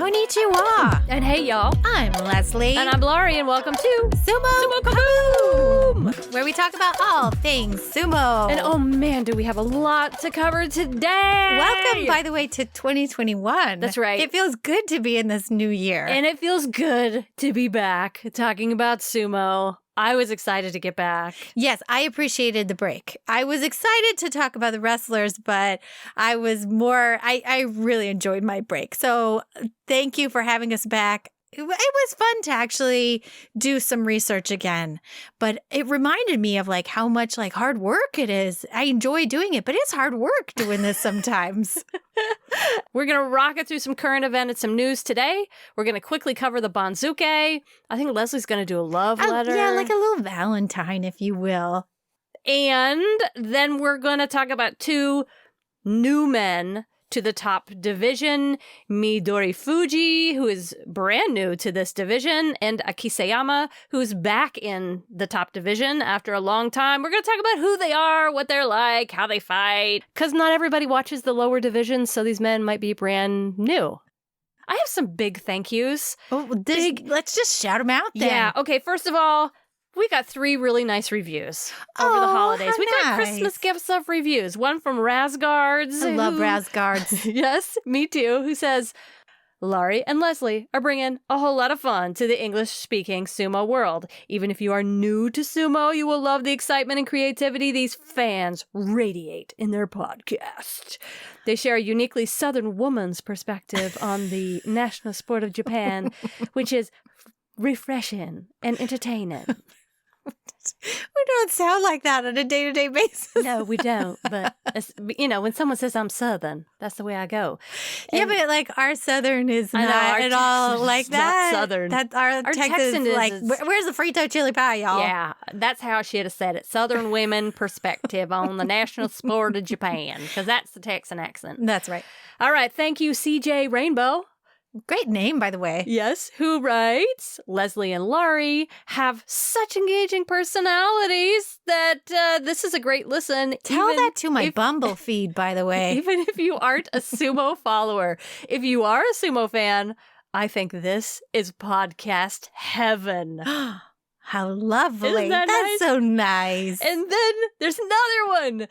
Konnichiwa. And hey, y'all. I'm Leslie. And I'm Laurie, and welcome to Sumo Kaboom, where we talk about all things sumo. And oh man, do we have a lot to cover today. Welcome, by the way, to 2021. That's right. It feels good to be in this new year. And it feels good to be back talking about sumo. I was excited to get back. Yes, I appreciated the break. I was excited to talk about the wrestlers, but I really enjoyed my break. So thank you for having us back. It was fun to actually do some research again, but it reminded me of how much hard work it is. I enjoy doing it, but it's hard work doing this sometimes. We're going to rock it through some current event and some news today. We're going to quickly cover the banzuke. I think Leslie's going to do a love letter. Yeah, like a little Valentine, if you will. And then we're going to talk about two new men to the top division, Midori Fuji, who is brand new to this division, and Akiseyama, who's back in the top division after a long time. We're going to talk about who they are, what they're like, how they fight, because not everybody watches the lower divisions, so these men might be brand new. I have some big thank yous. Let's just shout them out then. Yeah, okay, first of all, we got 3 really nice reviews over the holidays. We got Christmas gifts of reviews. One from Razgards. I love Razgards. Yes, me too. Who says, Laurie and Leslie are bringing a whole lot of fun to the English-speaking sumo world. Even if you are new to sumo, you will love the excitement and creativity these fans radiate in their podcast. They share a uniquely Southern woman's perspective on the national sport of Japan, which is refreshing and entertaining. We don't sound like that on a day-to-day basis. No, we don't. But, when someone says I'm Southern, that's the way I go. And yeah, but our Southern is not at all like that. Not Southern. Our Texan is where's the frito chili pie, y'all? Yeah, that's how I should have said it. Southern women perspective on the national sport of Japan, because that's the Texan accent. That's right. All right. Thank you, CJ Rainbow. Great name, by the way. Yes, who writes, Leslie and Laurie have such engaging personalities that this is a great listen. Tell that to my Bumble feed, by the way. Even if you aren't a sumo follower. If you are a sumo fan, I think this is podcast heaven. How lovely. Isn't that That's nice? So nice. And then there's another one.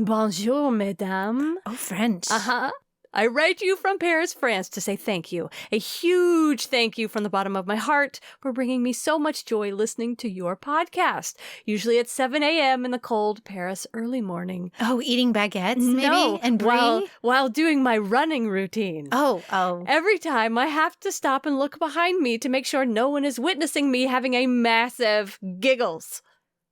Bonjour, mesdames. Oh, French. Uh-huh. I write you from Paris, France to say thank you. A huge thank you from the bottom of my heart for bringing me so much joy listening to your podcast. Usually at 7 a.m. in the cold Paris early morning. Oh, eating baguettes maybe? No, and brie? While doing my running routine. Oh. Every time I have to stop and look behind me to make sure no one is witnessing me having a massive giggles.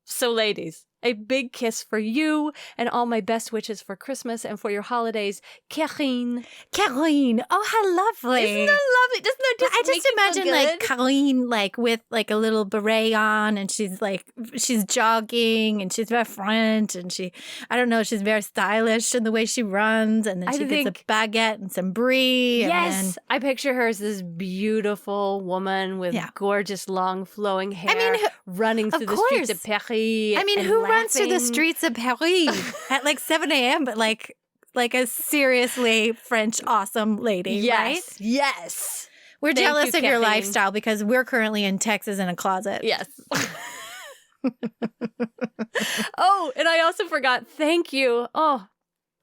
So ladies, a big kiss for you and all my best wishes for Christmas and for your holidays. Karine. Oh, how lovely. Isn't that lovely? Doesn't that just I just imagine Karine with a little beret on, and she's jogging and she's very French, and she's very stylish in the way she runs, and then she gets a baguette and some brie. Yes. I picture her as this beautiful woman with gorgeous long flowing hair running through the streets of Paris. Who runs through the streets of Paris at 7 a.m., but like a seriously French awesome lady, right? Yes. We're jealous of your lifestyle because we're currently in Texas in a closet. Yes. Oh, and I also forgot, thank you.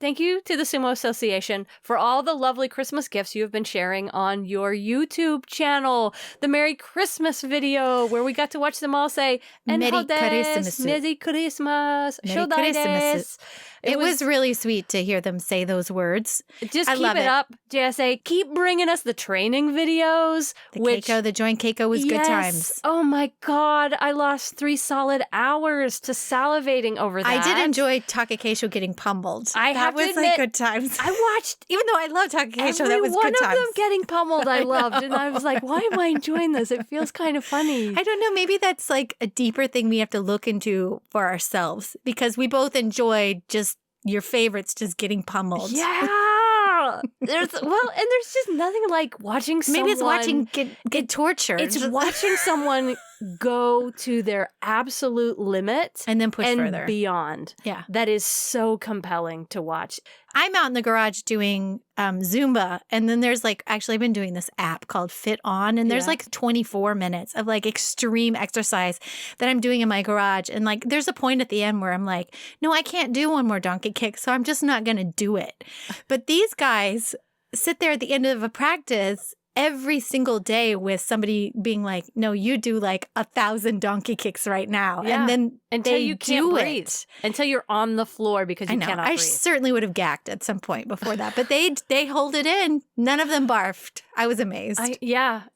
Thank you to the Sumo Association for all the lovely Christmas gifts you have been sharing on your YouTube channel. The Merry Christmas video where we got to watch them all say, Merry Christmas. Merry Christmas. Shodai. It was really sweet to hear them say those words. Just keep it up, JSA. Keep bringing us the training videos. The joint Keiko was good times. Oh my God. I lost 3 solid hours to salivating over that. I did enjoy Takakeisho getting pummeled. That was good times. I watched, even though I love Takakeisho, that was good times. Every one of them getting pummeled I loved. And I was like, why am I enjoying this? It feels kind of funny. I don't know. Maybe that's a deeper thing we have to look into for ourselves, because we both enjoyed just your favorites just getting pummeled. Yeah. There's just nothing like watching someone. Maybe it's watching get tortured. It's watching someone go to their absolute limit and then push further beyond. Yeah. That is so compelling to watch. I'm out in the garage doing Zumba, and then there's like, actually I've been doing this app called Fit On, and there's like 24 minutes of like extreme exercise that I'm doing in my garage. And like there's a point at the end where I'm like, no, I can't do one more donkey kick, so I'm just not going to do it. But these guys sit there at the end of a practice every single day with somebody being like, no, you do like 1,000 donkey kicks right now. Yeah. And then until you can't breathe. It. Until you're on the floor because you cannot breathe. I certainly would have gagged at some point before that, but they hold it in. None of them barfed. I was amazed.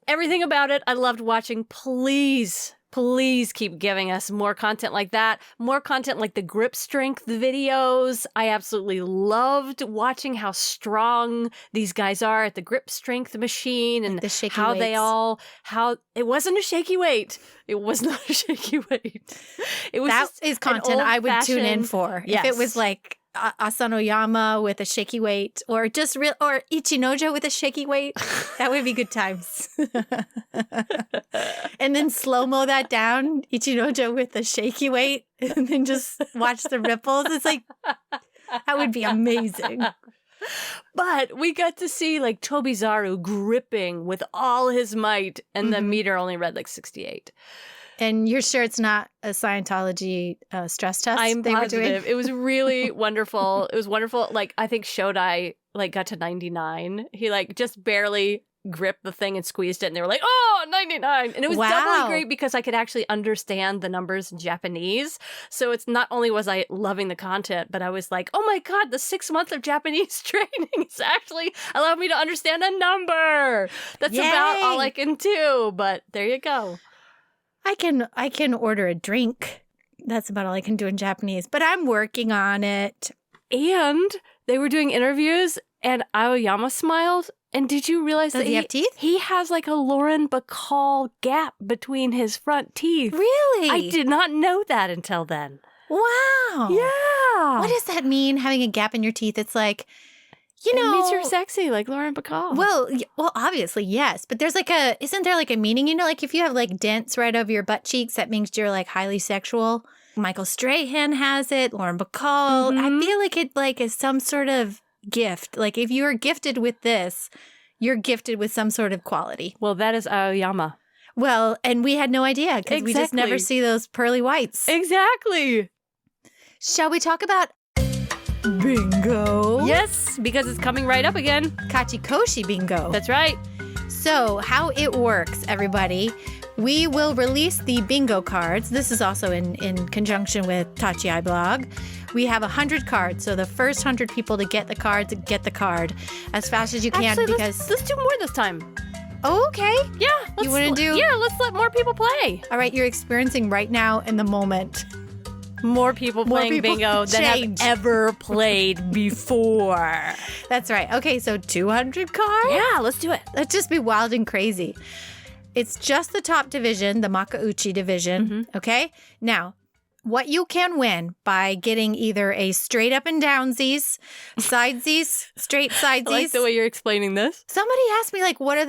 Everything about it I loved watching. Please keep giving us more content like that. More content like the grip strength videos. I absolutely loved watching how strong these guys are at the grip strength machine and the shaky how weights. how it wasn't a shaky weight. It was not a shaky weight. It was that is content I would tune in for. Yes. If it was like Asanoyama with a shaky weight, or just or Ichinojo with a shaky weight, that would be good times. And then slow-mo that down, Ichinojo with a shaky weight, and then just watch the ripples. It's like, that would be amazing. But we got to see like Tobizaru gripping with all his might, and the meter only read like 68. And you're sure it's not a Scientology stress test? I'm they positive. Were doing? It was really wonderful. It was wonderful. Like, I think Shodai like got to 99. He like just barely gripped the thing and squeezed it, and they were like, oh, 99. And it was doubly great because I could actually understand the numbers in Japanese. So it's not only was I loving the content, but I was like, oh my God, the 6 months of Japanese training is actually allowed me to understand a number. That's about all I can do. But there you go. I can order a drink. That's about all I can do in Japanese, but I'm working on it. And they were doing interviews, and Aoyama smiled. And did you realize that he have teeth? He has like a Lauren Bacall gap between his front teeth. Really? I did not know that until then. Wow. Yeah. What does that mean, having a gap in your teeth? It's like, it means you're sexy, like Lauren Bacall. Well, obviously, yes. But there's like isn't there like a meaning? You know, like if you have like dents right over your butt cheeks, that means you're like highly sexual. Michael Strahan has it, Lauren Bacall. I feel like it like is some sort of gift. Like if you're gifted with this, you're gifted with some sort of quality. Well, that is Aoyama. Well, and we had no idea because we just never see those pearly whites. Exactly. Shall we talk about bingo? Yes, because it's coming right up again. Kachikoshi bingo. That's right. So how it works, everybody, we will release the bingo cards. This is also in conjunction with Tachiai blog. We have 100 cards, so the first 100 people to get the cards get the card as fast as you can. Actually, because let's do more this time. Oh, okay. Yeah. You want to do? Yeah, let's let more people play. All right, you're experiencing right now in the moment. More people playing bingo than have ever played before. That's right. Okay, so 200 cards? Yeah, let's do it. Let's just be wild and crazy. It's just the top division, the Makauchi division, okay? Now, what you can win by getting either a straight up and downsies, sidesies, straight sidesies. I like the way you're explaining this. Somebody asked me like, what are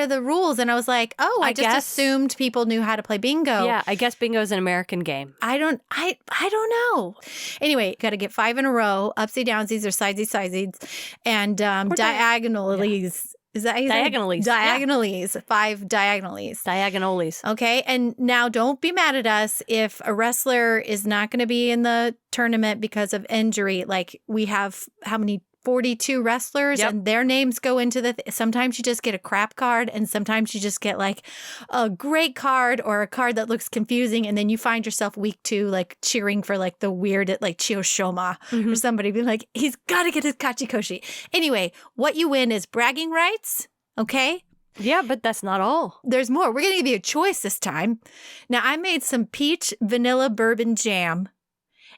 the rules? And I was like, oh, I just assumed people knew how to play bingo. Yeah, I guess bingo is an American game. I don't know. Anyway, you got to get 5 in a row, upsy downsies or sidesies, and diagonalies. Is that diagonalies? Diagonalies. Yeah. 5 diagonalies. Diagonalies. Okay. And now don't be mad at us if a wrestler is not going to be in the tournament because of injury. Like we have how many? 42 wrestlers and their names go into the sometimes you just get a crap card and sometimes you just get like a great card or a card that looks confusing, and then you find yourself week 2 like cheering for like the weird like Chiyoshoma or somebody being like, he's got to get his Kachikoshi. Anyway, what you win is bragging rights, okay? Yeah, but that's not all. There's more. We're going to give you a choice this time. Now, I made some peach vanilla bourbon jam.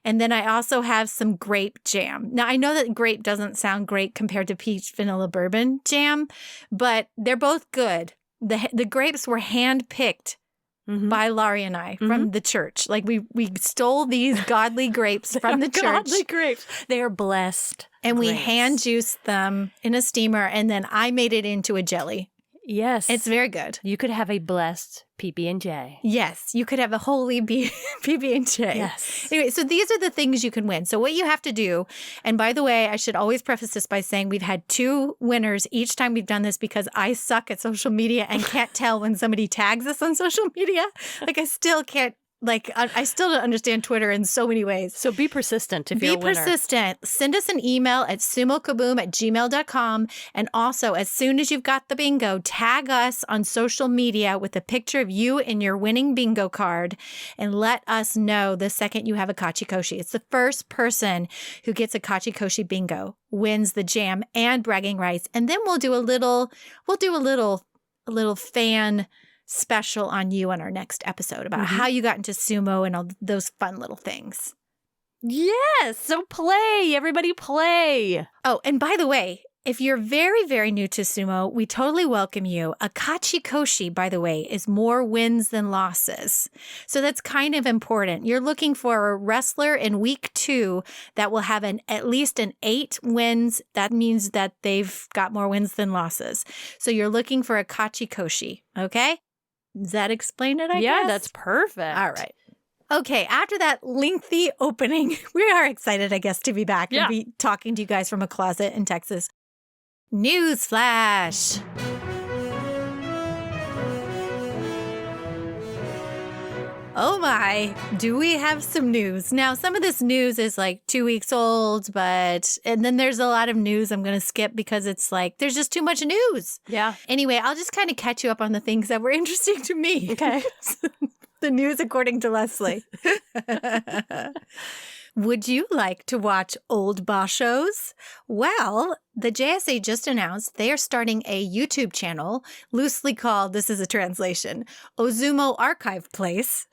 And then I also have some grape jam. Now, I know that grape doesn't sound great compared to peach vanilla bourbon jam, but they're both good. The grapes were hand-picked by Laurie and I from the church. Like, we stole these godly grapes from the church. Godly grapes. They are blessed. And we hand-juiced them in a steamer, and then I made it into a jelly. Yes. It's very good. You could have a blessed PB&J. Yes, you could have a holy PB&J. Yes. Anyway, so these are the things you can win. So what you have to do, and by the way, I should always preface this by saying we've had 2 winners each time we've done this because I suck at social media and can't tell when somebody tags us on social media. Like I still can't. I still don't understand Twitter in so many ways. So be persistent if you're a winner. Be persistent. Send us an email at sumokaboom@gmail.com. And also, as soon as you've got the bingo, tag us on social media with a picture of you and your winning bingo card and let us know the second you have a kachikoshi. It's the first person who gets a kachikoshi bingo wins the jam and bragging rights. And then we'll do a little fan special on you on our next episode about how you got into sumo and all those fun little things. Yes. So play. Everybody play. Oh, and by the way, if you're very, very new to sumo, we totally welcome you. A kachikoshi, by the way, is more wins than losses. So that's kind of important. You're looking for a wrestler in week 2 that will have at least an 8 wins. That means that they've got more wins than losses. So you're looking for a kachikoshi, okay? Does that explain it, I guess? Yeah, that's perfect. All right. Okay, after that lengthy opening, we are excited, I guess, to be back and be talking to you guys from a closet in Texas. Newsflash. Oh my, do we have some news? Now, some of this news is like 2 weeks old, and then there's a lot of news I'm going to skip because it's like, there's just too much news. Yeah. Anyway, I'll just kind of catch you up on the things that were interesting to me. Okay. The news according to Leslie. Would you like to watch old bashos? Well, the JSA just announced they are starting a YouTube channel loosely called, this is a translation, Ozumo Archive Place.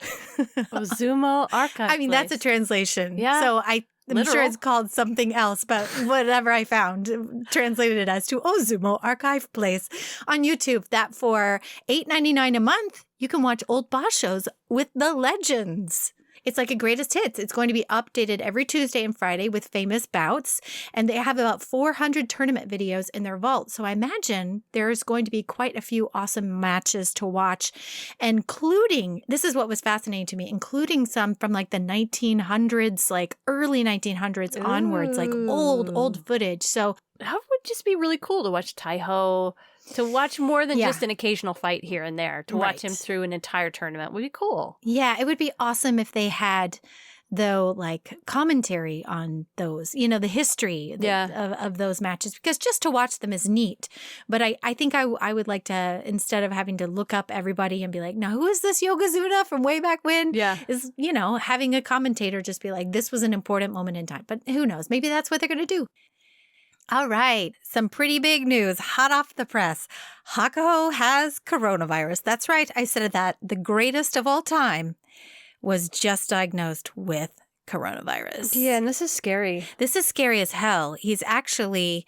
Ozumo Archive I mean, that's a translation. Yeah. So I'm sure it's called something else, but whatever I found translated it as to Ozumo Archive Place on YouTube. That for $8.99 a month, you can watch old bashos with the legends. It's like a greatest hits. It's going to be updated every Tuesday and Friday with famous bouts. And they have about 400 tournament videos in their vault. So I imagine there's going to be quite a few awesome matches to watch, including, this is what was fascinating to me, including some from like the 1900s, like early 1900s onwards, like old footage. So that would just be really cool to watch Taiho, to watch more than just an occasional fight here and there, to watch him through an entire tournament would be cool. Yeah, it would be awesome if they had, though, like commentary on those, the history of those matches, because just to watch them is neat. But I think I would like to, instead of having to look up everybody and be like, now who is this Yokozuna from way back when? Yeah. Is, having a commentator just be like, this was an important moment in time. But who knows? Maybe that's what they're going to do. All right, some pretty big news, hot off the press. Hakaho has coronavirus. That's right, I said that. The greatest of all time was just diagnosed with coronavirus. Yeah, and this is scary. This is scary as hell. He's actually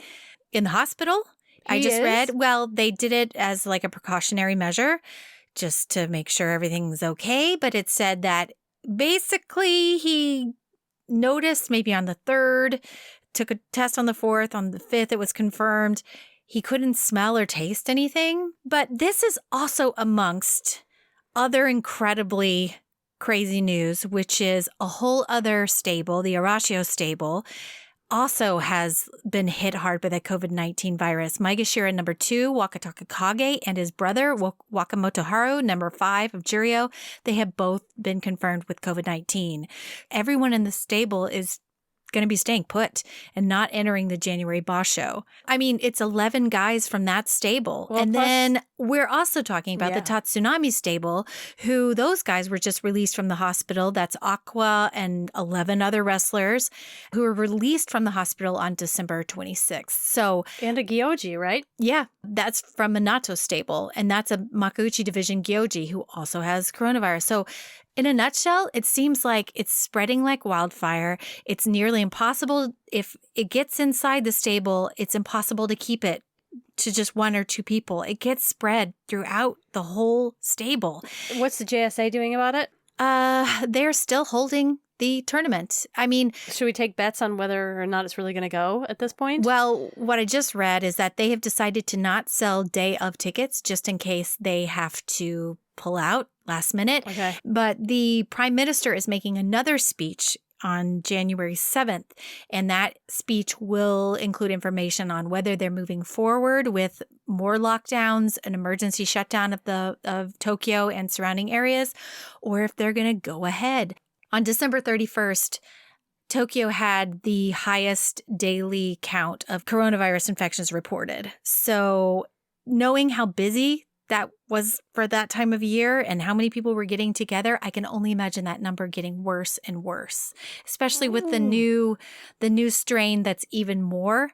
in the hospital. I just read. Well, they did it as like a precautionary measure just to make sure everything's okay. But it said that basically he noticed maybe on the 3rd, took a test on the 4th, on the 5th, it was confirmed. He couldn't smell or taste anything. But this is also amongst other incredibly crazy news, which is a whole other stable, the Arashio stable, also has been hit hard by the COVID-19 virus. Maegashira number 2, Wakataka Kage, and his brother, Wakamoto Haru, number 5 of Juryo, they have both been confirmed with COVID-19. Everyone in the stable is going to be staying put and not entering the January basho. I mean, it's 11 guys from that stable. Well, and plus, then we're also talking about the Tatsunami stable, who those guys were just released from the hospital. That's Aqua and 11 other wrestlers who were released from the hospital on December 26th. So, and a Gyoji, right? Yeah, that's from Minato stable. And that's a Makuuchi division Gyoji who also has coronavirus. So in a nutshell, it seems like it's spreading like wildfire. It's nearly impossible. If it gets inside the stable, it's impossible to keep it to just 1 or 2 people. It gets spread throughout the whole stable. What's the JSA doing about it? They're still holding the tournament. I mean, should we take bets on whether or not it's really going to go at this point? Well, what I just read is that they have decided to not sell day of tickets just in case they have to pull out last minute. Okay. But the prime minister is making another speech on January 7th, and that speech will include information on whether they're moving forward with more lockdowns, an emergency shutdown of Tokyo and surrounding areas, or if they're going to go ahead. On December 31st, Tokyo had the highest daily count of coronavirus infections reported. So knowing how busy that was for that time of year and how many people were getting together, I can only imagine that number getting worse and worse, especially with the new strain that's even more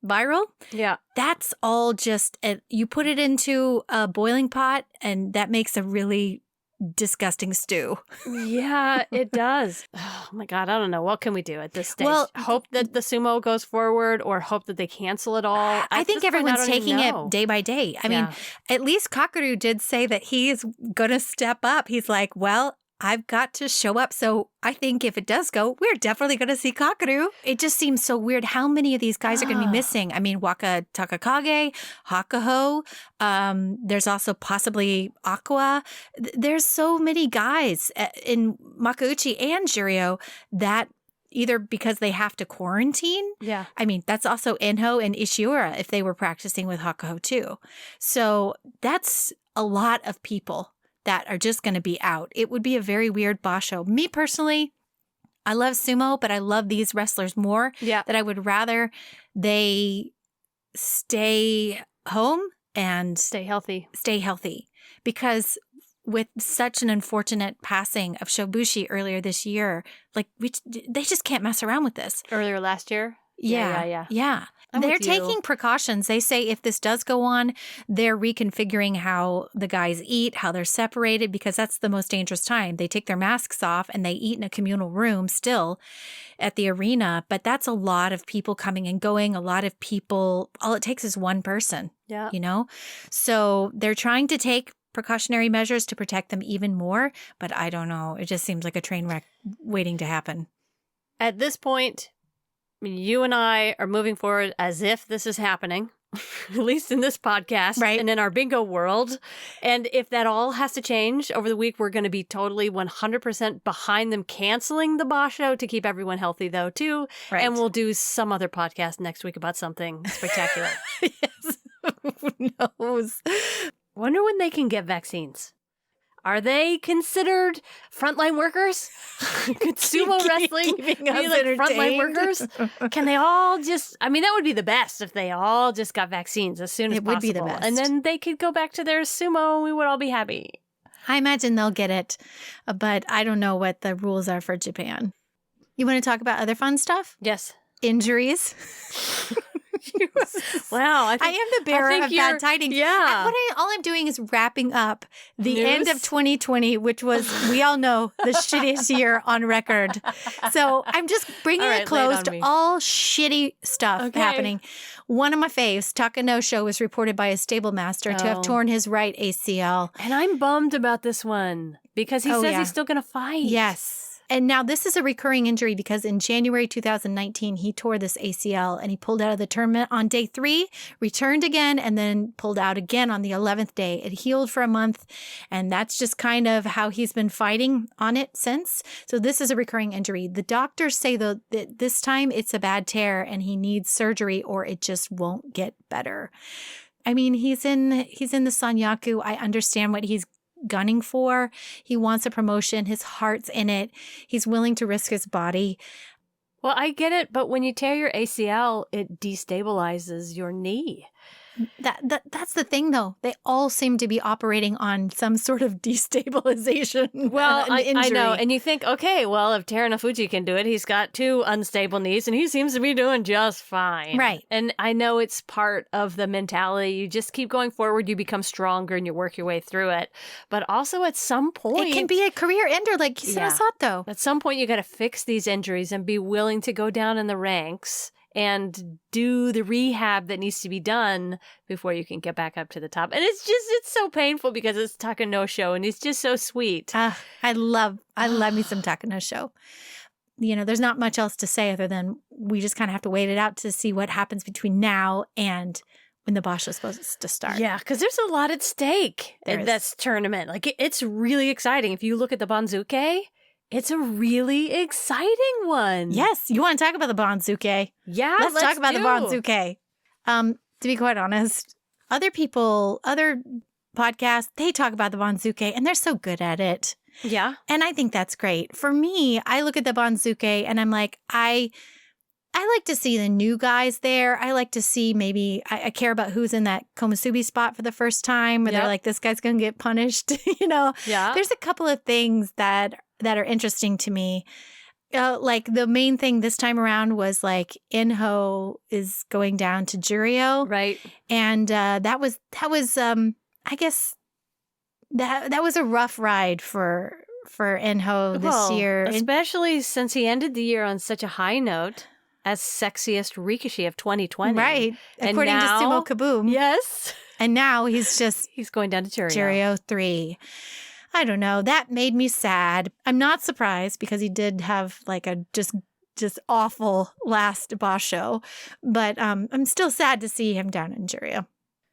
viral. Yeah. That's all just, you put it into a boiling pot and that makes a really disgusting stew. Yeah, it does. Oh my God, I don't know. What can we do at this stage? Well, hope that the sumo goes forward or hope that they cancel it all? I think everyone's taking it day by day. I mean, at least Kakeru did say that he is going to step up. He's like, well, I've got to show up. So I think if it does go, we're definitely going to see Kakeru. It just seems so weird how many of these guys are going to be missing. I mean, Waka Takakage, Hakaho. There's also possibly Aqua. There's so many guys in Makuuchi and Juryo that either because they have to quarantine. Yeah. I mean, that's also Enho and Ishiura if they were practicing with Hakaho too. So that's a lot of people that are just going to be out. It would be a very weird basho. Me personally, I love sumo, but I love these wrestlers more. Yeah. That I would rather they stay home and stay healthy. Because with such an unfortunate passing of Shobushi earlier this year, like they just can't mess around with this. Earlier last year? Yeah. They're taking precautions. They say if this does go on, they're reconfiguring how the guys eat, how they're separated, because that's the most dangerous time. They take their masks off and they eat in a communal room still at the arena. But that's a lot of people coming and going, a lot of people. All it takes is one person, you know? So they're trying to take precautionary measures to protect them even more. But I don't know. It just seems like a train wreck waiting to happen. At this point, you and I are moving forward as if this is happening, at least in this podcast, right? And in our bingo world. And if that all has to change over the week, we're going to be totally 100% behind them canceling the basho to keep everyone healthy, though, too. Right. And we'll do some other podcast next week about something spectacular. Yes. Who knows? Wonder when they can get vaccines. Are they considered frontline workers? Could sumo wrestling be like frontline workers? Can they all just, I mean, that would be the best if they all just got vaccines as soon as possible. It would be the best. And then they could go back to their sumo and we would all be happy. I imagine they'll get it, but I don't know what the rules are for Japan. You want to talk about other fun stuff? Yes. Injuries. Wow, I am the bearer of bad tidings. Yeah. All I'm doing is wrapping up the end of 2020, which was, we all know, the shittiest year on record. So I'm just bringing it close to all shitty stuff happening. One of my faves, Takanosho, was reported by his stable master to have torn his right ACL. And I'm bummed about this one because he says he's still going to fight. Yes. And now this is a recurring injury because in January 2019, he tore this ACL and he pulled out of the tournament on day 3, returned again, and then pulled out again on the 11th day. It healed for a month, and that's just kind of how he's been fighting on it since. So this is a recurring injury. The doctors say, though, that this time it's a bad tear and he needs surgery or it just won't get better. I mean, he's in the Sanyaku. I understand what he's gunning for. He wants a promotion. His heart's in it. He's willing to risk his body. Well, I get it, but when you tear your ACL, it destabilizes your knee. That's the thing, though. They all seem to be operating on some sort of destabilization. Well, I know. And you think, okay, well, if Terunofuji can do it, he's got 2 unstable knees and he seems to be doing just fine. Right. And I know it's part of the mentality. You just keep going forward, you become stronger and you work your way through it. But also at some point, it can be a career ender like Kisuna Sato. At some point, you got to fix these injuries and be willing to go down in the ranks and do the rehab that needs to be done before you can get back up to the top. And it's so painful because it's Takanosho and he's just so sweet. I love me some Takanosho. there's not much else to say other than we just kind of have to wait it out to see what happens between now and when the basho is supposed to start. Yeah, because there's a lot at stake in this tournament. Like, it's really exciting. If you look at the banzuke, it's a really exciting one. Yes. You want to talk about the banzuke? Yeah, Let's talk about the banzuke. To be quite honest, other podcasts, they talk about the banzuke and they're so good at it. Yeah. And I think that's great. For me, I look at the banzuke and I'm like, I like to see the new guys there. I like to see maybe I care about who's in that komusubi spot for the first time where they're like, this guy's going to get punished. Yeah. There's a couple of things that are interesting to me. Like the main thing this time around was like Inho is going down to Juryo. Right. And that was I guess that was a rough ride for Inho this year. Especially since he ended the year on such a high note. As sexiest Rikishi of 2020. Right. And according now, to Sumo Kaboom. Yes. And now he's going down to Juryo. Juryo 3. I don't know. That made me sad. I'm not surprised because he did have like a just awful last basho. But I'm still sad to see him down in Juryo.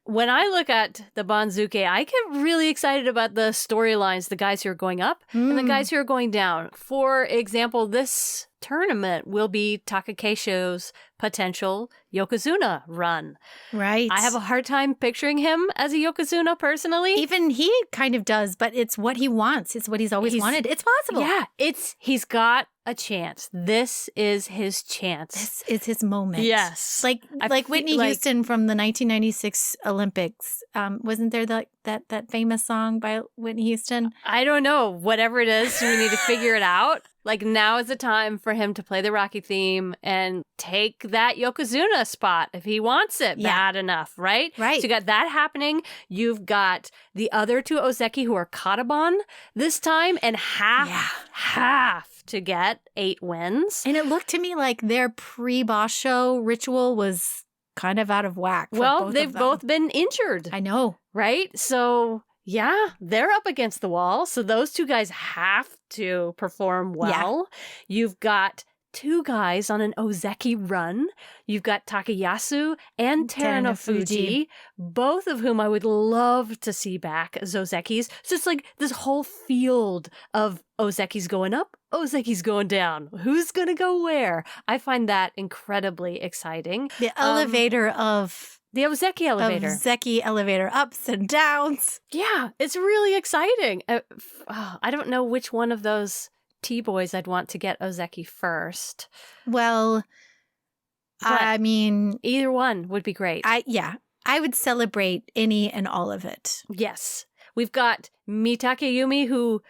When I look at the banzuke, I get really excited about the storylines, the guys who are going up and the guys who are going down. For example, this tournament will be Takakeisho's potential Yokozuna run. Right. I have a hard time picturing him as a Yokozuna personally. Even he kind of does, but it's what he wants. It's what he's always wanted. It's possible. Yeah, he's got a chance. This is his chance. This is his moment. Yes. Like Whitney Houston from the 1996 Olympics. Wasn't there that famous song by Whitney Houston? I don't know. Whatever it is, we need to figure it out. Like, now is the time for him to play the Rocky theme and take that Yokozuna spot if he wants it bad enough, right? Right. So you got that happening. You've got the other two Ozeki who are Kataban this time and have to get 8 wins. And it looked to me like their pre-basho ritual was kind of out of whack. Well, they've both been injured. I know. Right? So... yeah, they're up against the wall. So those two guys have to perform well. Yeah. You've got 2 guys on an Ozeki run. You've got Takayasu and Terunofuji, both of whom I would love to see back as Ozekis. So it's like this whole field of Ozekis going up, Ozekis going down. Who's going to go where? I find that incredibly exciting. The elevator of... the Ozeki elevator. Ozeki elevator, ups and downs. Yeah, it's really exciting. I don't know which one of those T-boys I'd want to get Ozeki first. Well, but I mean... either one would be great. I would celebrate any and all of it. Yes. We've got Mitakeyumi who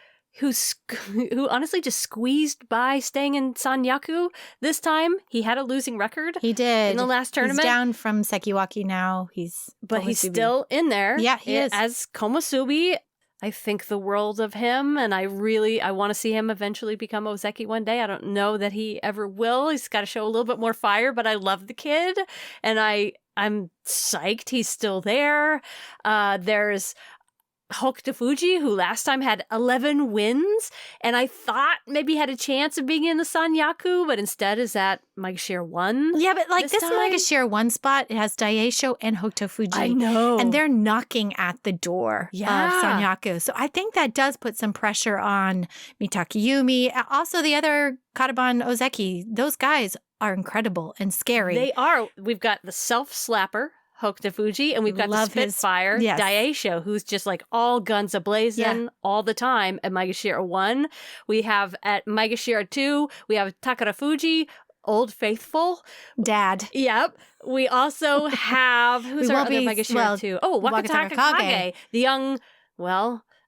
honestly just squeezed by staying in Sanyaku this time. He had a losing record. He did. In the last tournament. He's down from Sekiwaki now. But he's still in there. Yeah, he is. As Komusubi. I think the world of him, and I want to see him eventually become Ozeki one day. I don't know that he ever will. He's got to show a little bit more fire, but I love the kid, and I'm psyched he's still there. There's Fuji, who last time had 11 wins, and I thought maybe had a chance of being in the Sanyaku, but instead is at Maegashira 1. Yeah, but like this Maegashira 1 spot, it has Daieisho and Fuji. I know. And they're knocking at the door of Sanyaku. So I think that does put some pressure on Mitakeyumi. Also, the other Kataban Ozeki, those guys are incredible and scary. They are. We've got the self-slapper, Fuji, and we've got the Spitfire, Daieisho, who's just like all guns a-blazing all the time at Maegashira 1. We have at Maegashira 2, we have Takarafuji, Old Faithful. Dad. Yep. We also have, who's our other Maegashira 2? Oh, Wakataka Kage, the young,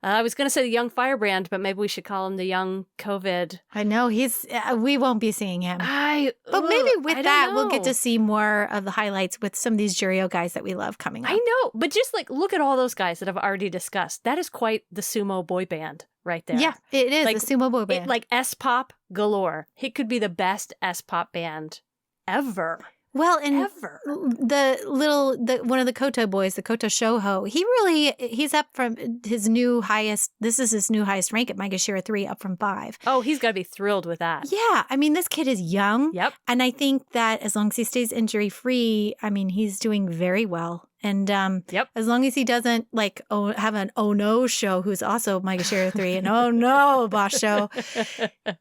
I was going to say the young firebrand, but maybe we should call him the young COVID. I know we won't be seeing him. But maybe with that, we'll get to see more of the highlights with some of these Juryo guys that we love coming up. I know, but just like look at all those guys that I've already discussed. That is quite the sumo boy band right there. Yeah, it is like, the sumo boy band. Like S-pop galore. It could be the best S-pop band ever. Well, and ever. one of the Koto boys, the Koto Shoho, he's up from his new highest. This is his new highest rank at Maegashira 3, up from 5. Oh, he's got to be thrilled with that. Yeah. I mean, this kid is young. Yep. And I think that as long as he stays injury free, I mean, he's doing very well. And as long as he doesn't have an oh no show, who's also Maegashira 3, and oh no basho,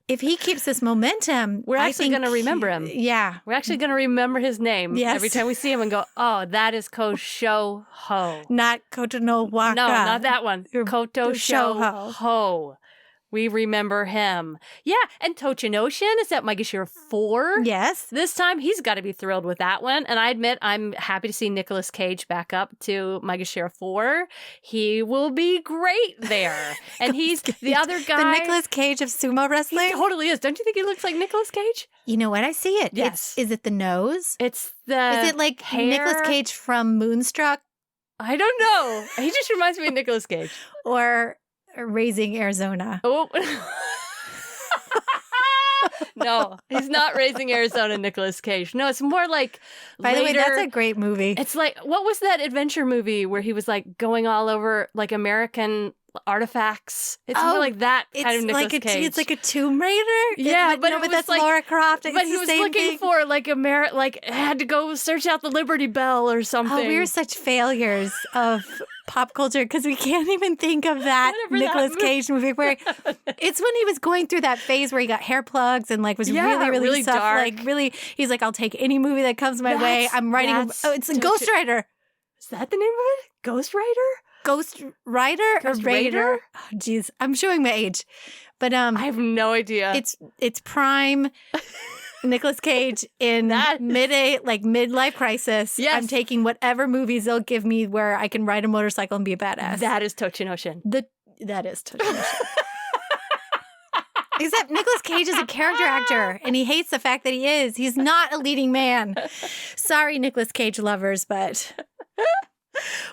if he keeps this momentum, we're actually going to remember him. Yeah. We're actually going to remember his name Yes. every time we see him and go, oh, that is Koshoho. Not Koto no Waka. No, not that one. Koto Shoho. Shoho. We remember him. Yeah, and Tochinoshin is at Maegashira 4. Yes. This time, he's got to be thrilled with that one. And I admit, I'm happy to see Nicolas Cage back up to Maegashira 4. He will be great there. And he's the other guy. The Nicolas Cage of sumo wrestling? He totally is. Don't you think he looks like Nicolas Cage? You know what? I see it. Yes. Is it the nose? It's the Is it like hair? Nicolas Cage from Moonstruck? I don't know. He just reminds me of Nicolas Cage. Or Raising Arizona? Oh. No, he's not Raising Arizona Nicolas Cage. No, it's more like By later, the way, that's a great movie. It's like, what was that adventure movie where he was like going all over like American artifacts? It's more like that kind of Nicolas Cage. It's like a Tomb Raider? Yeah, but that's like, Lara Croft. But he was looking for like had to go search out the Liberty Bell or something. Oh, we were such failures of pop culture because we can't even think of that Nicolas Cage movie where it's when he was going through that phase where he got hair plugs and like was really tough, dark. like really he's like, I'll take any movie that comes my way. I'm writing it's a Ghost Rider. Is that the name of it? Ghost Rider? Ghost Rider Ghost or Raider? Raider? Oh geez, I'm showing my age. But I have no idea. It's prime Nicolas Cage in midlife crisis. Yes. I'm taking whatever movies they'll give me where I can ride a motorcycle and be a badass. That is Tochinoshin. That is Tochinoshin. Except Nicolas Cage is a character actor, and he hates the fact that he is. He's not a leading man. Sorry, Nicolas Cage lovers, but...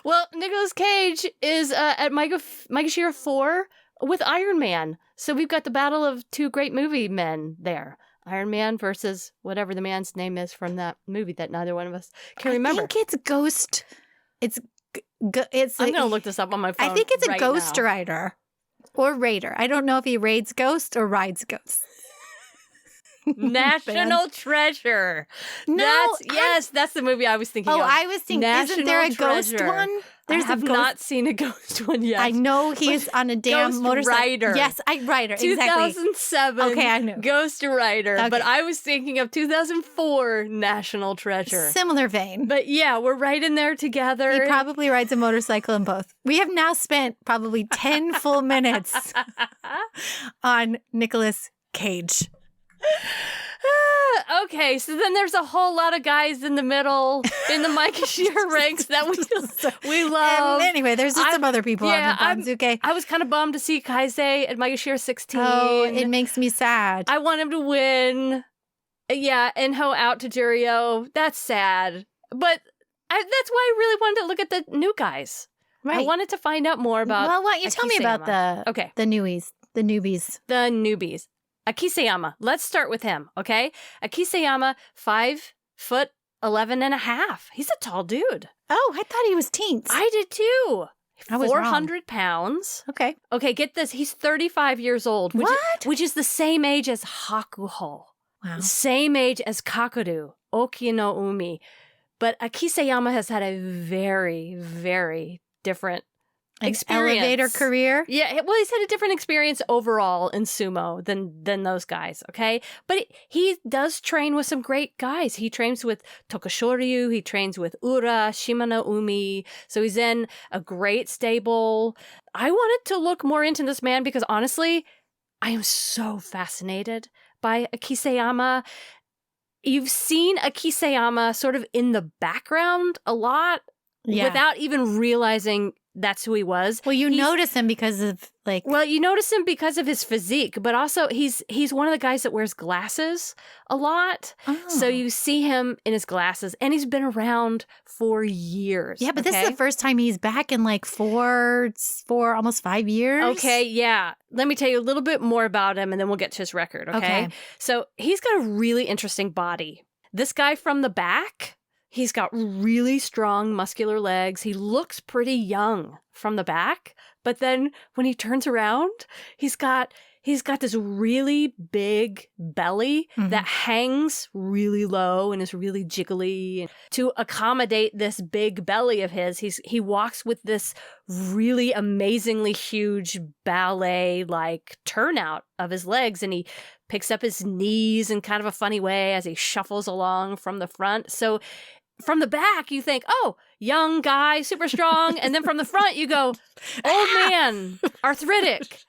Well, Nicolas Cage is at Maegashira 4 with Iron Man. So we've got the battle of two great movie men there. Iron Man versus whatever the man's name is from that movie that neither one of us can remember. I think it's Ghost. It's I'm going to look this up on my phone. I think it's right a Ghost now. Rider or Raider. I don't know if he raids ghosts or rides ghosts. National Treasure. No, that's the movie I was thinking of. Oh, I was thinking, isn't there a ghost Treasure. one? I have not seen a ghost one yet. I know he's on a damn Ghost motorcycle. Rider. Yes, Rider, exactly. 2007. Okay, I knew. Ghost Rider. Okay. But I was thinking of 2004 National Treasure. Similar vein. But yeah, we're right in there together. He probably rides a motorcycle in both. We have now spent probably 10 full minutes on Nicolas Cage. Okay, so then there's a whole lot of guys in the middle in the Maegashira ranks that we love. Anyway, there's just some other people on the banzuke. I was kind of bummed to see Kaisei at Maegashira 16. Oh, it makes me sad. I want him to win. Yeah, and Ho out to Juryo. That's sad. But that's why I really wanted to look at the new guys. Right. I wanted to find out more about Well, why don't you tell me about the newbies. The newbies. Akiseyama. Let's start with him, okay? Akiseyama, 5'11" and a half. He's a tall dude. Oh, I thought he was teens. I did too. I was 400 pounds. Okay. Okay, get this. He's 35 years old. Which is the same age as Hakuho. Wow. Same age as Kakeru, Oki no Umi. But Akiseyama has had a very, very different experience. Elevator career. Yeah, well, he's had a different experience overall in sumo than those guys, okay? But he does train with some great guys. He trains with Tokushoryu, he trains with Ura, Shimano Umi, so he's in a great stable. I wanted to look more into this man because honestly, I am so fascinated by Akiseyama. You've seen Akiseyama sort of in the background a lot without even realizing that's who he was. Well, you notice him because of you notice him because of his physique, but also he's one of the guys that wears glasses a lot. Oh. So you see him in his glasses, and he's been around for years. Yeah, but this is the first time he's back in like four, almost 5 years. Okay, yeah. Let me tell you a little bit more about him, and then we'll get to his record, okay? So he's got a really interesting body. This guy from the back, he's got really strong muscular legs. He looks pretty young from the back, but then when he turns around, he's got this really big belly that hangs really low and is really jiggly. To accommodate this big belly of his, he walks with this really amazingly huge ballet-like turnout of his legs, and he picks up his knees in kind of a funny way as he shuffles along from the front. So from the back, you think, oh, young guy, super strong. And then from the front, you go, old man, arthritic.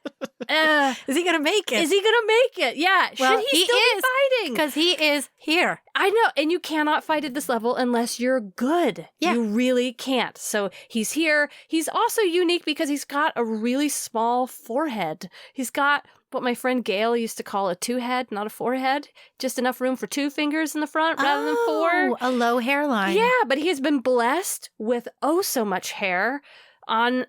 Is he going to make it? Is he going to make it? Yeah. Well, Should he still be fighting? Because he is here. I know. And you cannot fight at this level unless you're good. Yeah. You really can't. So he's here. He's also unique because he's got a really small forehead. He's got what my friend Gail used to call a 2-head, not a 4-head. Just enough room for 2 fingers in the front rather than 4. A low hairline. Yeah, but he has been blessed with so much hair.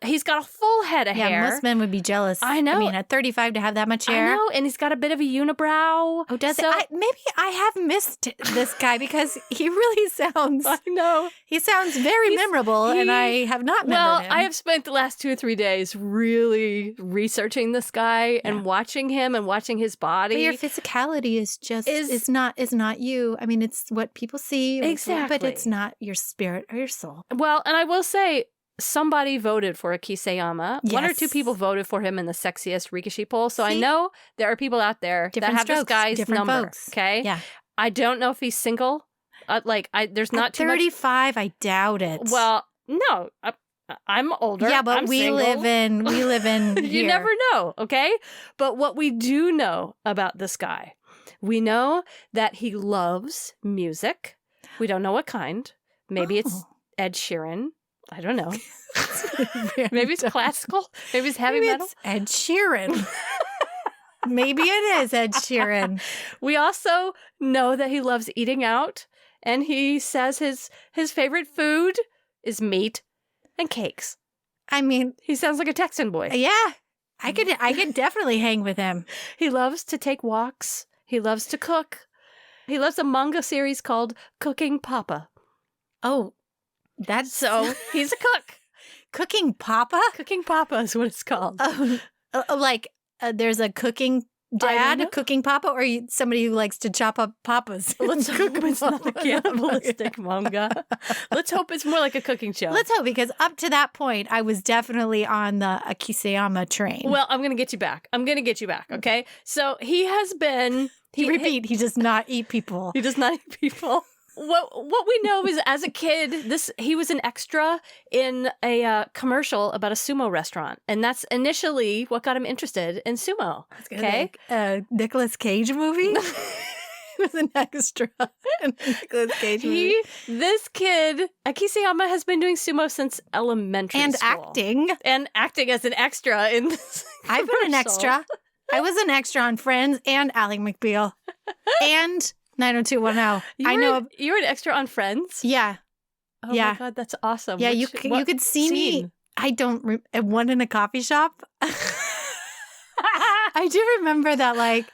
He's got a full head of hair. Yeah, most men would be jealous. I know. I mean, at 35 to have that much hair. I know, and he's got a bit of a unibrow. Oh, does it? Maybe I have missed this guy because he really sounds... I know. He sounds very memorable, and I have not remembered him. Well, I have spent the last 2 or 3 days really researching this guy and watching him and watching his body. But your physicality is just... is not you. I mean, it's what people see. Exactly. But it's not your spirit or your soul. Well, and I will say... Somebody voted for Ikiseyama. Yes. 1 or 2 people voted for him in the sexiest Rikishi poll. So See? I know there are people out there that have this guy's number. Folks. Okay. Yeah. I don't know if he's single. There's not too 35, I doubt it. Well, no. I'm older. Yeah, but we live in here. You never know. Okay. But what we do know about this guy, we know that he loves music. We don't know what kind. Maybe it's Ed Sheeran. I don't know. Maybe it's classical. Maybe it's heavy metal. It's Ed Sheeran. Maybe it is Ed Sheeran. We also know that he loves eating out, and he says his favorite food is meat and cakes. I mean, he sounds like a Texan boy. Yeah, I could definitely hang with him. He loves to take walks. He loves to cook. He loves a manga series called Cooking Papa. Oh. That's so he's a cook. Cooking Papa? Cooking Papa is what it's called. There's a cooking dad, a cooking Papa, or somebody who likes to chop up papas. Let's hope it's not a cannibalistic manga. Let's hope it's more like a cooking show. Let's hope, because up to that point, I was definitely on the Akiseyama train. Well, I'm going to get you back. Okay? So he has been... He does not eat people. He does not eat people. What we know is, as a kid, he was an extra in a commercial about a sumo restaurant, and that's initially what got him interested in sumo. Okay, Nicolas Cage movie. He was an extra in a Nicolas Cage movie. This kid, Akiseyama, has been doing sumo since elementary school. And acting as an extra in this I've been an extra. I was an extra on Friends and Ally McBeal and 90210. You were an extra on Friends? Yeah. Oh my God, that's awesome. Yeah, you could see me. I don't. One in a coffee shop. I do remember that.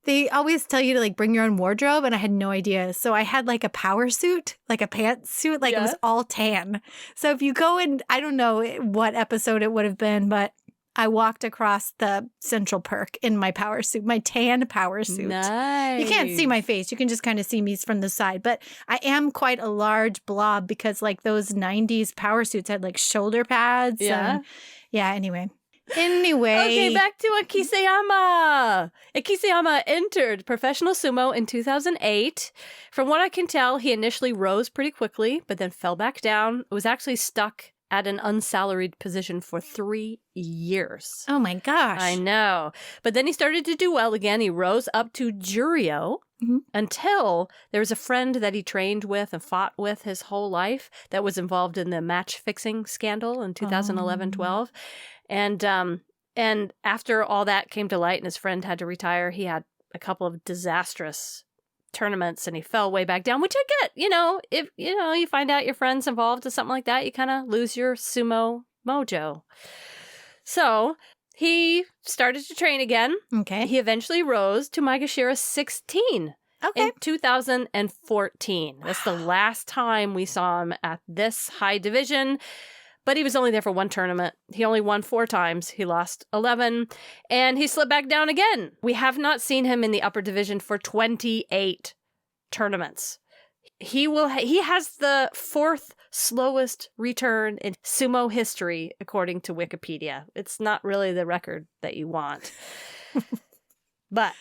They always tell you to bring your own wardrobe, and I had no idea. So I had a power suit, a pantsuit, it was all tan. So if you go in, I don't know what episode it would have been, but I walked across the Central Perk in my power suit, my tan power suit. Nice. You can't see my face. You can just kind of see me from the side. But I am quite a large blob because those 90s power suits had shoulder pads. Yeah. Anyway. Okay, back to Akiseyama. Akiseyama entered professional sumo in 2008. From what I can tell, he initially rose pretty quickly, but then fell back down. It was actually stuck at an unsalaried position for 3 years. Oh my gosh. I know. But then he started to do well again. He rose up to Juryo until there was a friend that he trained with and fought with his whole life that was involved in the match-fixing scandal in 2011-12. And after all that came to light and his friend had to retire, he had a couple of disastrous tournaments and he fell way back down, which I get. If you find out your friend's involved in something like that, you kind of lose your sumo mojo. So he started to train again. Okay. He eventually rose to Maegashira 16 Okay. in 2014. That's the last time we saw him at this high division. But he was only there for one tournament. He only won 4 times. He lost 11. And he slipped back down again. We have not seen him in the upper division for 28 tournaments. He has the 4th slowest return in sumo history, according to Wikipedia. It's not really the record that you want. But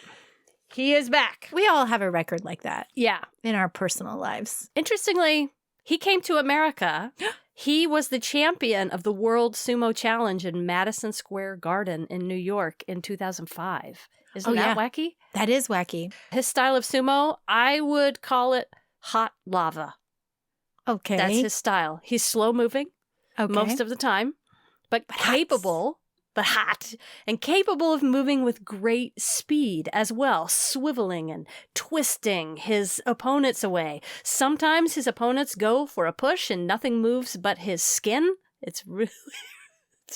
he is back. We all have a record like that. Yeah. In our personal lives. Interestingly, he came to America. He was the champion of the World Sumo Challenge in Madison Square Garden in New York in 2005. Isn't that wacky? That is wacky. His style of sumo, I would call it hot lava. Okay. That's his style. He's slow moving most of the time, but capable, but hot, and capable of moving with great speed as well, swiveling and twisting his opponents away. Sometimes his opponents go for a push and nothing moves but his skin. It's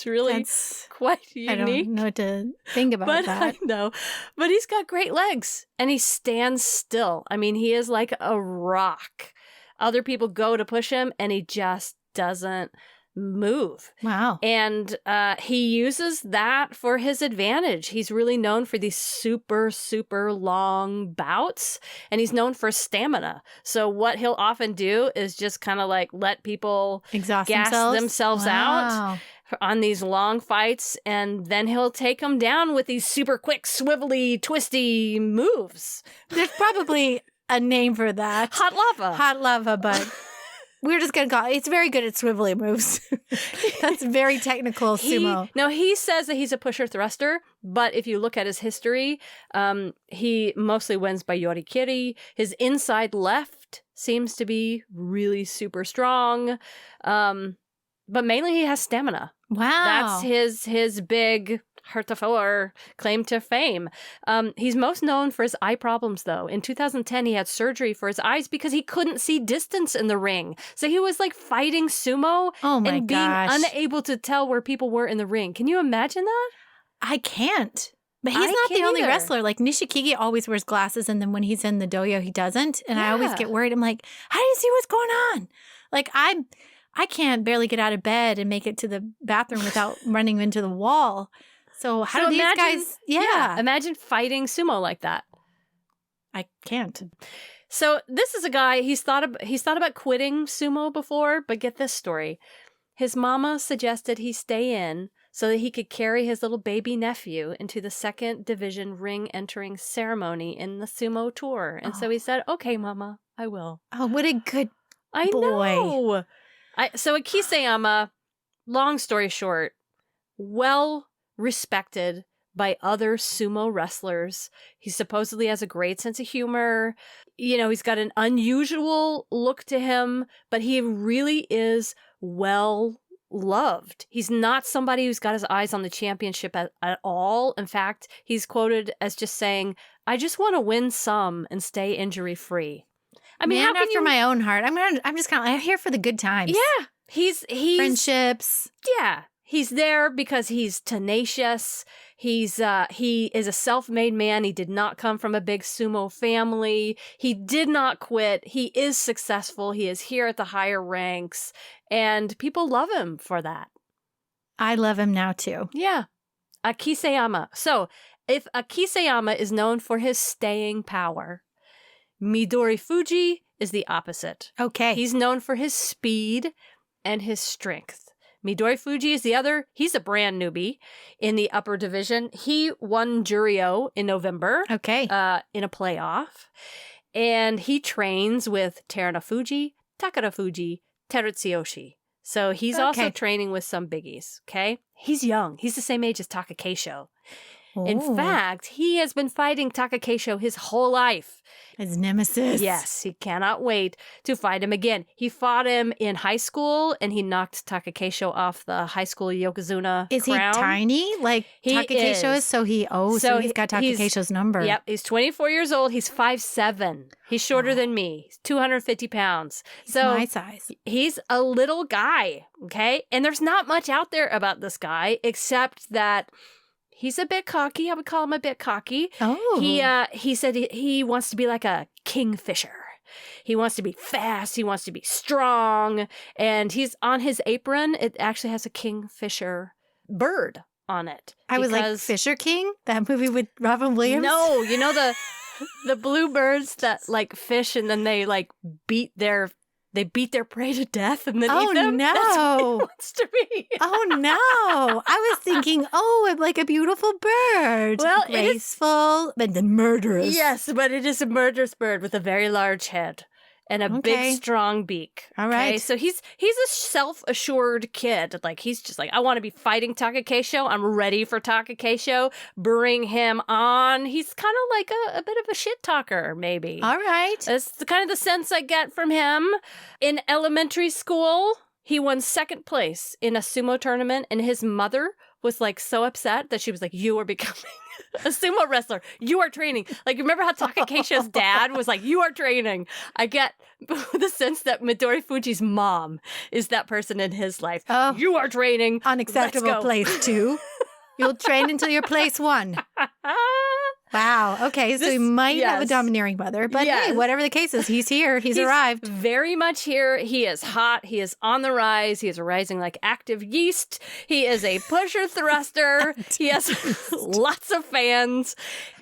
really That's quite unique. I don't know what to think about that. I know. But he's got great legs and he stands still. I mean, he is like a rock. Other people go to push him and he just doesn't move. Wow. And he uses that for his advantage. He's really known for these super, super long bouts, and he's known for stamina. So what he'll often do is just kind of like let people Exhaust gas themselves out on these long fights, and then he'll take them down with these super quick, swivelly, twisty moves. There's probably a name for that. Hot lava. Hot lava, but we're just going to call it. It's very good at swivelly moves. That's very technical sumo. Now, he says that he's a pusher thruster, but if you look at his history, he mostly wins by yorikiri. His inside left seems to be really super strong, but mainly he has stamina. Wow. That's his big heretofore claim to fame. He's most known for his eye problems, though. In 2010, he had surgery for his eyes because he couldn't see distance in the ring. So he was like fighting sumo and being unable to tell where people were in the ring. Can you imagine that? I can't. But he's I not the can't only either. wrestler. Like Nishikigi always wears glasses, and then when he's in the dojo, he doesn't. And I always get worried. I'm like, how do you see what's going on? Like I can't barely get out of bed and make it to the bathroom without running into the wall. So how do these guys? Yeah, imagine fighting sumo like that. I can't. So this is a guy, he's thought about quitting sumo before, but get this story. His mama suggested he stay in so that he could carry his little baby nephew into the 2nd division ring entering ceremony in the sumo tour. And so he said, okay, mama, I will. Oh, what a good I boy. know. So Ikiseyama, long story short, well respected by other sumo wrestlers. He supposedly has a great sense of humor. You know, he's got an unusual look to him, but he really is well loved. He's not somebody who's got his eyes on the championship at all. In fact, he's quoted as just saying, I just want to win some and stay injury free. I mean, Man after my own heart. I'm just kind of here for the good times. Yeah. He's friendships. Yeah. He's there because he's tenacious. He is a self-made man. He did not come from a big sumo family. He did not quit. He is successful. He is here at the higher ranks, and people love him for that. I love him now too. Yeah. Akiseyama. So, if Akiseyama is known for his staying power, Midori Fuji is the opposite. Okay. He's known for his speed and his strength. Midori Fuji is the other. He's a brand newbie in the upper division. He won Juryo in November. Okay. In a playoff. And he trains with Terana Fuji, Takara Fuji, Terutsuyoshi. So he's also training with some biggies. Okay. He's young. He's the same age as Takakeisho. In fact, he has been fighting Takakeisho his whole life. His nemesis. Yes, he cannot wait to fight him again. He fought him in high school, and he knocked Takakeisho off the high school Yokozuna Is crown. he tiny like Takakeisho is? So he's got Takakeisho's number. Yep, he's 24 years old. He's 5'7". He's shorter than me. He's 250 pounds. He's so my size. He's a little guy, okay? And there's not much out there about this guy except that He's a bit cocky. I would call him a bit cocky. Oh. He said he wants to be like a kingfisher. He wants to be fast. He wants to be strong. And he's on his apron. It actually has a kingfisher bird on it. I was like, Fisher King? That movie with Robin Williams? No, you know the blue birds that like fish and then they like beat their prey to death and then eat them? No. That's what he wants to be. Oh, no. I was thinking, like a beautiful bird. Well, graceful, and then murderous. Yes, but it is a murderous bird with a very large head and a big, strong beak. All right. Okay? So he's a self-assured kid. Like, he's just like, I want to be fighting Takakesho. I'm ready for Takakesho. Bring him on. He's kind of like a bit of a shit talker, maybe. All right. That's kind of the sense I get from him. In elementary school, he won second place in a sumo tournament, and his mother was like so upset that she was like, you are becoming a sumo wrestler. You are training. Like, remember how Takakesho's dad was like, you are training. I get the sense that Midori Fuji's mom is that person in his life. Oh, you are training. Unacceptable place 2. You'll train until you're place 1. Wow. Okay. So he might have a domineering mother, but hey, whatever the case is, he's here. He's arrived. Very much here. He is hot. He is on the rise. He is rising like active yeast. He is a pusher thruster. He has lots of fans.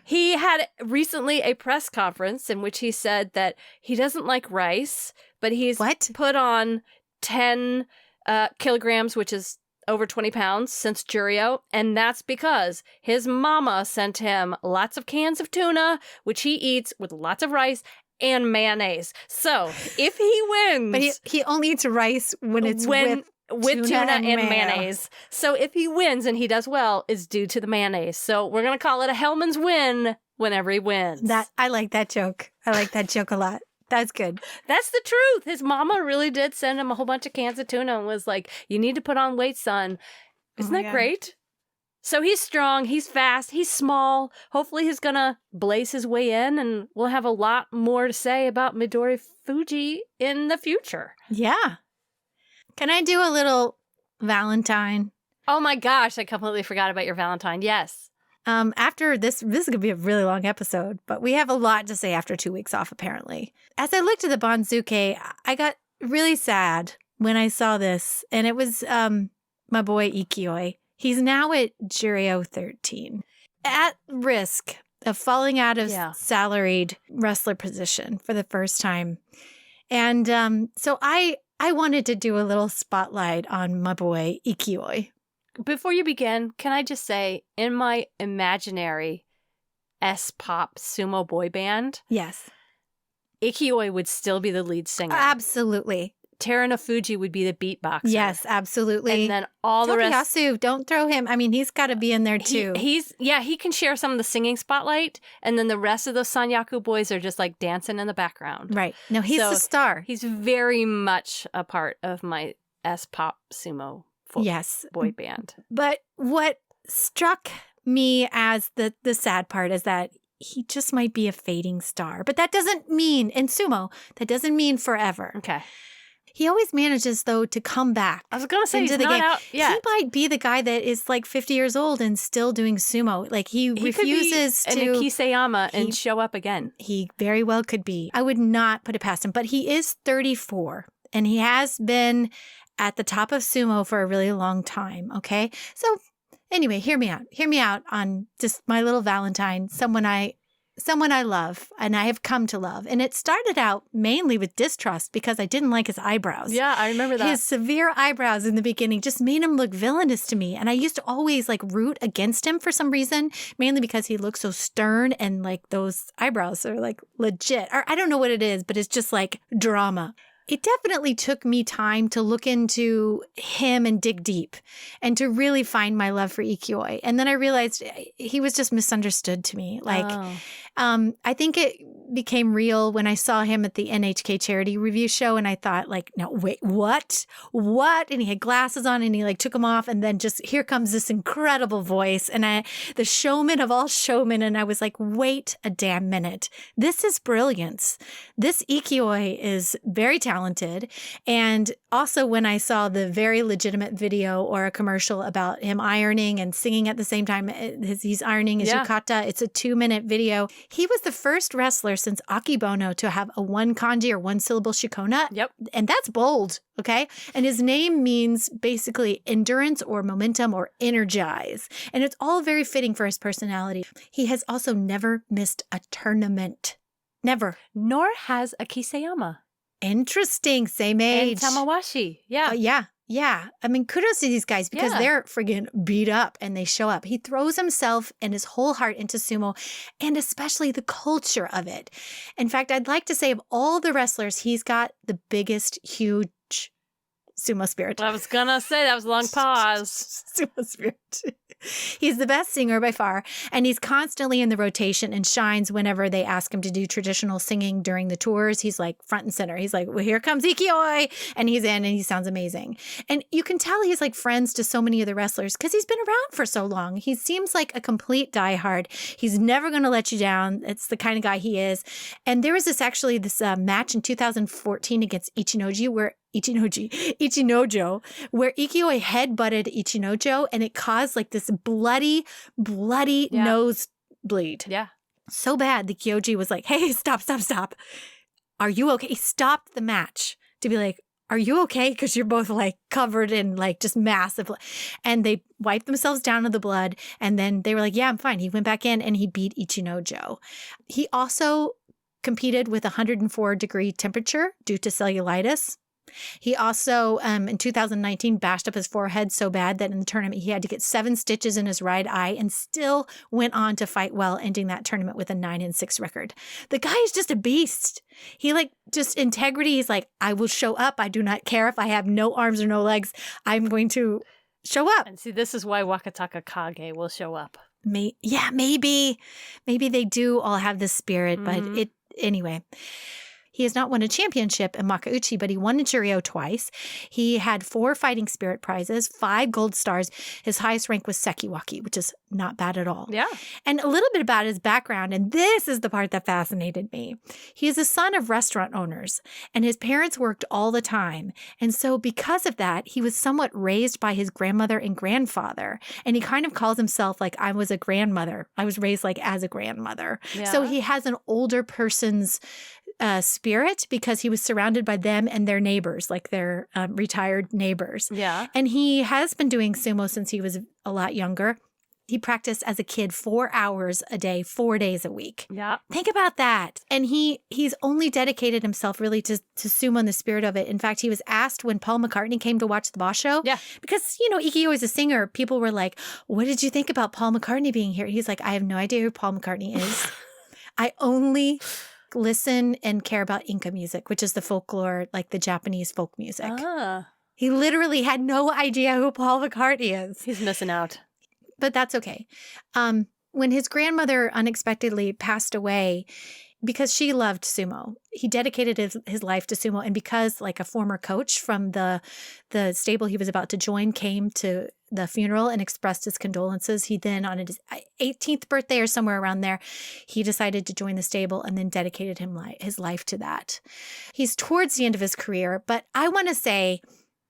He had recently a press conference in which he said that he doesn't like rice, but he's put on 10 kilograms, which is over 20 pounds since Jurio, and that's because his mama sent him lots of cans of tuna, which he eats with lots of rice and mayonnaise. So if he wins... But he only eats rice when it's with tuna and mayonnaise. So if he wins and he does well, it's due to the mayonnaise. So we're going to call it a Hellman's win whenever he wins. I like that joke. I like that joke a lot. That's good. That's the truth. His mama really did send him a whole bunch of cans of tuna and was like, you need to put on weight, son. Isn't that great? So he's strong. He's fast. He's small. Hopefully he's going to blaze his way in, and we'll have a lot more to say about Midori Fuji in the future. Yeah. Can I do a little Valentine? Oh my gosh. I completely forgot about your Valentine. Yes. After this is going to be a really long episode, but we have a lot to say after 2 weeks off, apparently. As I looked at the banzuke, I got really sad when I saw this, and it was my boy Ikioi. He's now at Jurio 13, at risk of falling out of salaried wrestler position for the first time. And so I wanted to do a little spotlight on my boy Ikioi. Before you begin, can I just say, in my imaginary S-pop sumo boy band, yes, Ikioi would still be the lead singer. Absolutely. Terunofuji would be the beatboxer. Yes, absolutely. And then all the rest. Tokiyasu, don't throw him. I mean, he's got to be in there too. He can share some of the singing spotlight, and then the rest of those Sanyaku boys are just like dancing in the background. Right. No, he's the star. He's very much a part of my S-pop sumo boy band. But what struck me as the sad part is that he just might be a fading star. But that doesn't mean, in sumo, that doesn't mean forever. Okay. He always manages, though, to come back. I was going to say, into he's the not game. out yet. He might be the guy that is like 50 years old and still doing sumo. Like he refuses could be an Ikiseyama and show up again. He very well could be. I would not put it past him. But he is 34, and he has been at the top of sumo for a really long time, okay? So anyway, hear me out. Hear me out on just my little Valentine, someone I love and I have come to love. And it started out mainly with distrust because I didn't like his eyebrows. Yeah, I remember that. His severe eyebrows in the beginning just made him look villainous to me. And I used to always like root against him for some reason, mainly because he looks so stern and like those eyebrows are like legit. Or I don't know what it is, but it's just like drama. It definitely took me time to look into him and dig deep and to really find my love for Ikioi. And then I realized he was just misunderstood to me. Like, I think became real when I saw him at the NHK charity review show, and I thought, like, no, wait, what? And he had glasses on, and he like took them off, and then just here comes this incredible voice, and the showman of all showmen, and I was like, wait a damn minute, this is brilliance. This Ikioi is very talented, and also when I saw the very legitimate video or a commercial about him ironing and singing at the same time, he's ironing his yukata. It's a 2-minute video. He was the first wrestler since Akebono to have a 1 kanji or 1 syllable shikona. Yep. And that's bold, okay? And his name means basically endurance or momentum or energize. And it's all very fitting for his personality. He has also never missed a tournament. Never. Nor has Akiseyama. Interesting. Same age. And Tamawashi. Yeah. Yeah. I mean, kudos to these guys because they're friggin' beat up and they show up. He throws himself and his whole heart into sumo and especially the culture of it. In fact, I'd like to say of all the wrestlers, he's got the biggest, huge sumo spirit. I was going to say that was a long pause. Sumo spirit. He's the best singer by far, and he's constantly in the rotation and shines whenever they ask him to do traditional singing during the tours. He's like front and center. He's like, well, here comes Ikioi, and he's in, and he sounds amazing. And you can tell he's like friends to so many of the wrestlers because he's been around for so long. He seems like a complete diehard. He's never going to let you down. It's the kind of guy he is. And there was this match in 2014 against Ichinojo where Ichinojo, where Ikioi headbutted Ichinojo and it caused like this bloody nosebleed. Yeah. So bad the Kyoji was like, hey, stop. Are you okay? He stopped the match to be like, are you okay? Because you're both like covered in like just massive blood. And they wiped themselves down of the blood. And then they were like, yeah, I'm fine. He went back in and he beat Ichinojo. He also competed with 104-degree temperature due to cellulitis. He also, in 2019, bashed up his forehead so bad that in the tournament he had to get 7 stitches in his right eye and still went on to fight well, ending that tournament with a 9-6 record. The guy is just a beast. He just integrity. He's like, I will show up. I do not care if I have no arms or no legs. I'm going to show up. And see, this is why Wakataka Kage will show up. Maybe they do all have this spirit, but anyway. He has not won a championship in Makauchi, but he won in Juryo twice. He had 4 fighting spirit prizes, 5 gold stars. His highest rank was Sekiwaki, which is not bad at all. Yeah. And a little bit about his background, and this is the part that fascinated me. He is a son of restaurant owners, and his parents worked all the time. And so because of that, he was somewhat raised by his grandmother and grandfather. And he kind of calls himself like, I was a grandmother. I was raised like as a grandmother. Yeah. So he has an older person's spirit because he was surrounded by them and their neighbors, like their retired neighbors. Yeah. And he has been doing sumo since he was a lot younger. He practiced as a kid 4 hours a day, 4 days a week. Yeah. Think about that. And he's only dedicated himself really to sumo and the spirit of it. In fact, he was asked when Paul McCartney came to watch the basho. Yeah. Because, Ikioi is a singer. People were like, what did you think about Paul McCartney being here? He's like, I have no idea who Paul McCartney is. I only listen and care about Inca music, which is the folklore, like the Japanese folk music. He literally had no idea who Paul McCartney is. He's missing out. But that's okay. When his grandmother unexpectedly passed away, because she loved sumo, he dedicated his life to sumo. And because like a former coach from the stable he was about to join came to the funeral and expressed his condolences, he then on his 18th birthday or somewhere around there, he decided to join the stable and then dedicated his life to that. He's towards the end of his career, but I want to say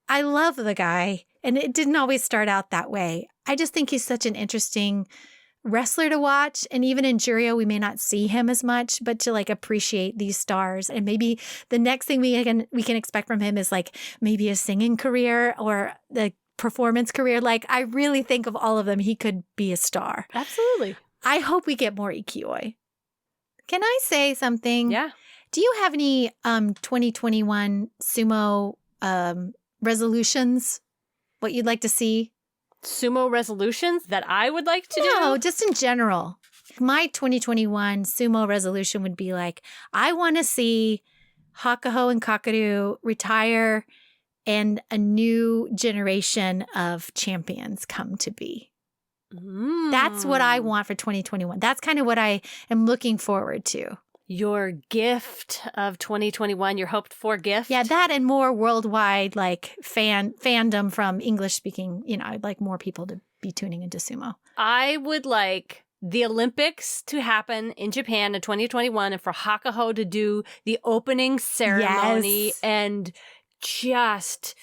I love the guy, and it didn't always start out that way. I just think he's such an interesting wrestler to watch. And even in Juryo, we may not see him as much, but to like appreciate these stars. And maybe the next thing we can expect from him is like maybe a singing career or the performance career. Like I really think of all of them, he could be a star. Absolutely. I hope we get more Ikioi. Can I say something? Yeah. Do you have any 2021 sumo resolutions? What you'd like to see? Sumo resolutions that I would like to do? No, just in general. My 2021 sumo resolution would be like, I want to see Hakaho and Kakaru retire and a new generation of champions come to be. That's what I want for 2021. That's kind of what I am looking forward to. your gift of 2021, your hoped for gift? Yeah, that and more worldwide like fandom from English speaking. I'd like more people to be tuning into sumo. I would like the Olympics to happen in Japan in 2021 and for Hakaho to do the opening ceremony and just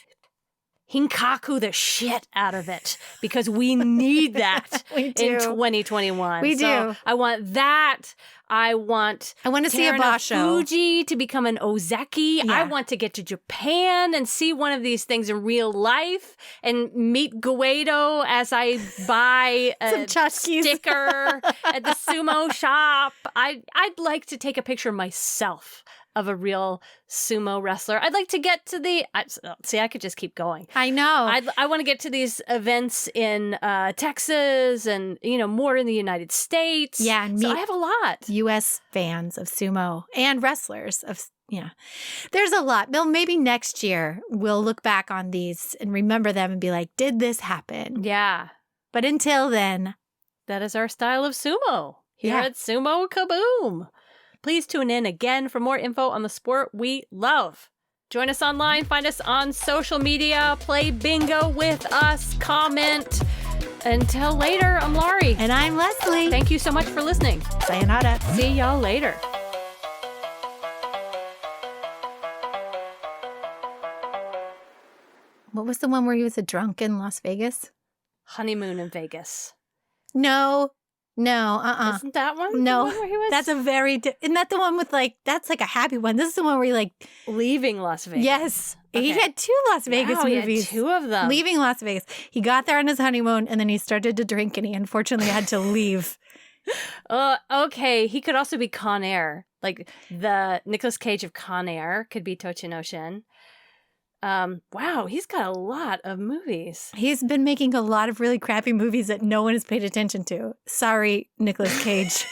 hinkaku the shit out of it because we need that We do. in 2021. We So do. I want that. I want to see a basho. Fuji to become an ozeki. Yeah. I want to get to Japan and see one of these things in real life and meet Guido as I buy Some a tchotchkes. sticker at the sumo shop. I'd like to take a picture myself of a real sumo wrestler. I'd like to get to I could just keep going. I know. I want to get to these events in Texas and, more in the United States. Yeah, and so meet I have a lot. U.S. fans of sumo and wrestlers there's a lot. Well, maybe next year we'll look back on these and remember them and be like, did this happen? Yeah. But until then, That is our style of sumo here Yeah. at Sumo Kaboom. Please tune in again for more info on the sport we love. Join us online, find us on social media, play bingo with us, comment. Until later, I'm Laurie. and I'm Leslie. Thank you so much for listening. Sayonara. See y'all later. What was the one where he was a drunk in Las Vegas? Honeymoon in Vegas. No, Isn't that one? No, The one where he was That's a very, isn't that the one with that's like a happy one. This is the one where he leaving Las Vegas. yes, he Okay. had 2 Las Vegas Wow, he had movies. 2 of them. Leaving Las Vegas. He got there on his honeymoon and then he started to drink and he unfortunately had to leave. Okay. He could also be Con Air. Like the Nicolas Cage of Con Air could be Tochinoshin. Wow, he's got a lot of movies. He's been making a lot of really crappy movies that no one has paid attention to. Sorry, Nicolas Cage.